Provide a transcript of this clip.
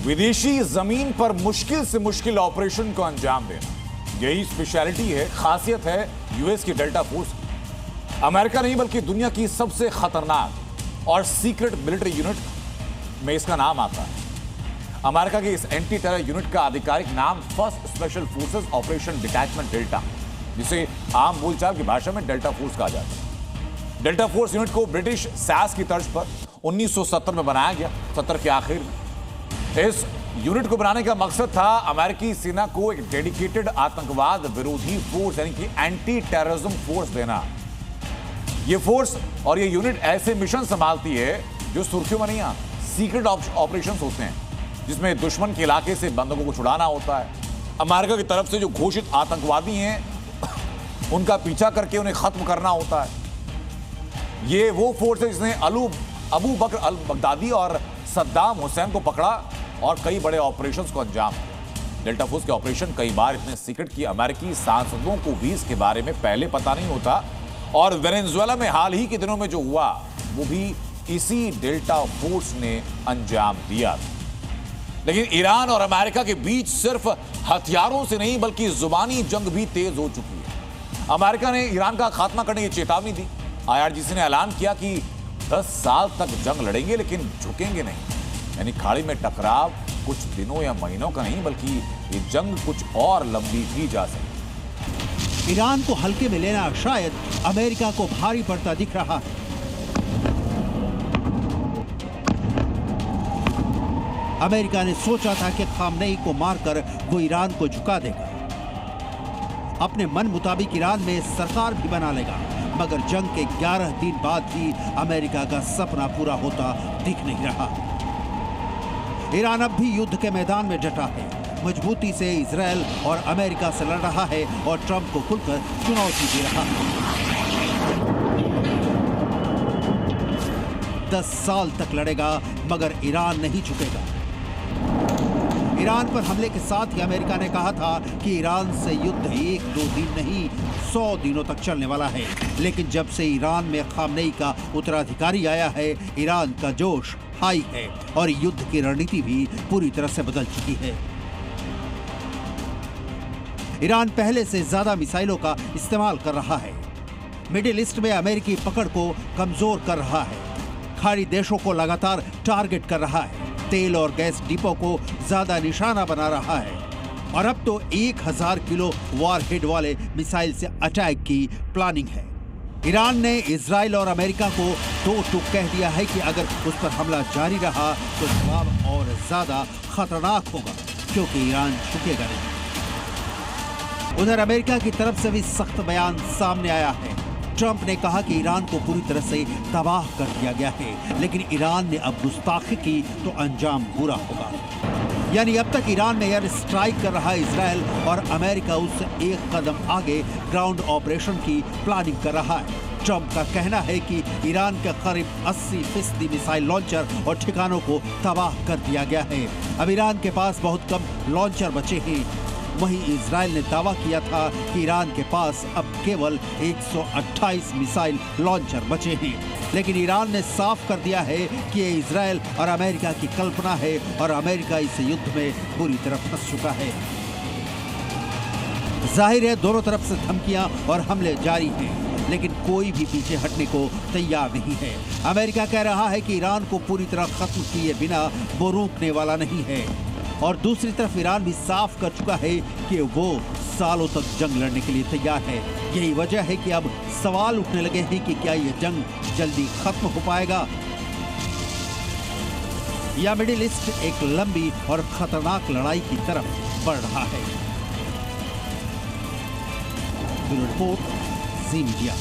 विदेशी जमीन पर मुश्किल से मुश्किल ऑपरेशन को अंजाम देना, यही स्पेशलिटी है, खासियत है यूएस की डेल्टा फोर्स। अमेरिका नहीं बल्कि दुनिया की सबसे खतरनाक और सीक्रेट मिलिट्री यूनिट में इसका नाम आता है। अमेरिका के इस एंटी टेरर यूनिट का आधिकारिक नाम first special forces operation detachment delta, जिसे आम बोलचाल की भाषा में डेल्टा फोर्स कहा जाता है। डेल्टा फोर्स यूनिट को ब्रिटिश सास की तर्ज पर 1970 में बनाया गया, 70 के आखिर में। इस यूनिट को बनाने का मकसद था अमेरिकी सेना को एक डेडिकेटेड आतंकवाद विरोधी फोर्स यानी कि एंटी टेररिज्म फोर्स देना। यह फोर्स और यह यूनिट ऐसे मिशन संभालती है जो सुर्खियों में नहीं आते, सीक्रेट ऑपरेशंस होते हैं, जिसमें दुश्मन के इलाके से बंदूकों को छुड़ाना होता है। अमेरिका की तरफ से जो घोषित आतंकवादी हैं उनका पीछा करके उन्हें खत्म करना होता है। ये वो फोर्स है जिसने अबू बकर अल बगदादी और सद्दाम हुसैन को पकड़ा और कई बड़े ऑपरेशंस को अंजाम दिया। डेल्टा फोर्स के ऑपरेशन कई बार इतने सीक्रेट कि अमेरिकी सांसदों को भी इसके बारे में पहले पता नहीं होता। और वेनेजुएला में हाल ही के दिनों में जो हुआ वो भी इसी डेल्टा फोर्स ने अंजाम दिया। लेकिन ईरान और अमेरिका के बीच सिर्फ हथियारों से नहीं बल्कि जुबानी जंग भी तेज हो चुकी है। अमेरिका ने ईरान का खात्मा करने की चेतावनी दी। IRGC ने ऐलान किया कि 10 साल तक जंग लड़ेंगे लेकिन झुकेंगे नहीं, यानी खाड़ी में टकराव कुछ दिनों या महीनों का नहीं बल्कि ये जंग कुछ और लंबी भी जा सकती। ईरान को हल्के में लेना शायद अमेरिका को भारी पड़ता दिख रहा है। अमेरिका ने सोचा था कि खामनेई को मारकर वो ईरान को झुका देगा, अपने मन मुताबिक ईरान में सरकार भी बना लेगा, मगर जंग के 11 दिन बाद भी अमेरिका का सपना पूरा होता दिख नहीं रहा। ईरान अब भी युद्ध के मैदान में डटा है, मजबूती से इजराइल और अमेरिका से लड़ रहा है और ट्रंप को खुलकर चुनौती दे रहा है। 10 साल तक लड़ेगा मगर ईरान नहीं झुकेगा। ईरान पर हमले के साथ ही अमेरिका ने कहा था कि ईरान से युद्ध 1-2 दिन नहीं 100 दिनों तक चलने वाला है। लेकिन जब से ईरान में खामनेई का उत्तराधिकारी आया है, ईरान का जोश हाई है और युद्ध की रणनीति भी पूरी तरह से बदल चुकी है। ईरान पहले से ज्यादा मिसाइलों का इस्तेमाल कर रहा है, मिडिल ईस्ट में अमेरिकी पकड़ को कमजोर कर रहा है, खाड़ी देशों को लगातार टारगेट कर रहा है, तेल और गैस डिपो को ज्यादा निशाना बना रहा है और अब तो 1000 किलो वॉरहेड वाले मिसाइल से अटैक की प्लानिंग है। ईरान ने इजराइल और अमेरिका को 2 टूक कह दिया है कि अगर उस पर हमला जारी रहा तो जवाब और ज्यादा खतरनाक होगा, क्योंकि ईरान झुकेगा नहीं। उधर अमेरिका की तरफ से भी सख्त बयान सामने आया है। ट्रंप ने कहा कि ईरान को पूरी तरह से तबाह कर दिया गया है, लेकिन ईरान ने अब गुस्ताखी की तो अंजाम बुरा होगा। यानी अब तक ईरान में एयर स्ट्राइक कर रहा इजराइल और अमेरिका उससे एक कदम आगे ग्राउंड ऑपरेशन की प्लानिंग कर रहा है। ट्रंप का कहना है कि ईरान के करीब 80% मिसाइल लॉन्चर और ठिकानों को तबाह कर दिया गया है। अब ईरान के पास बहुत कम लॉन्चर बचे हैं। वहीं इजराइल ने दावा किया था कि ईरान के पास अब केवल 128 मिसाइल लॉन्चर बचे हैं, लेकिन ईरान ने साफ कर दिया है कि ये इजराइल और अमेरिका की कल्पना है और अमेरिका इस युद्ध में पूरी तरह फंस चुका है। जाहिर है दोनों तरफ से धमकियां और हमले जारी हैं, लेकिन कोई भी पीछे हटने को तैयार नहीं है। अमेरिका कह रहा है कि ईरान को पूरी तरह खत्म किए बिना वो रुकने वाला नहीं है और दूसरी तरफ ईरान भी साफ कर चुका है कि वो सालों तक जंग लड़ने के लिए तैयार है। यही वजह है कि अब सवाल उठने लगे हैं कि क्या ये जंग जल्दी खत्म हो पाएगा या मिडिल ईस्ट एक लंबी और खतरनाक लड़ाई की तरफ बढ़ रहा है। ब्यूरो रिपोर्ट, जी मीडिया।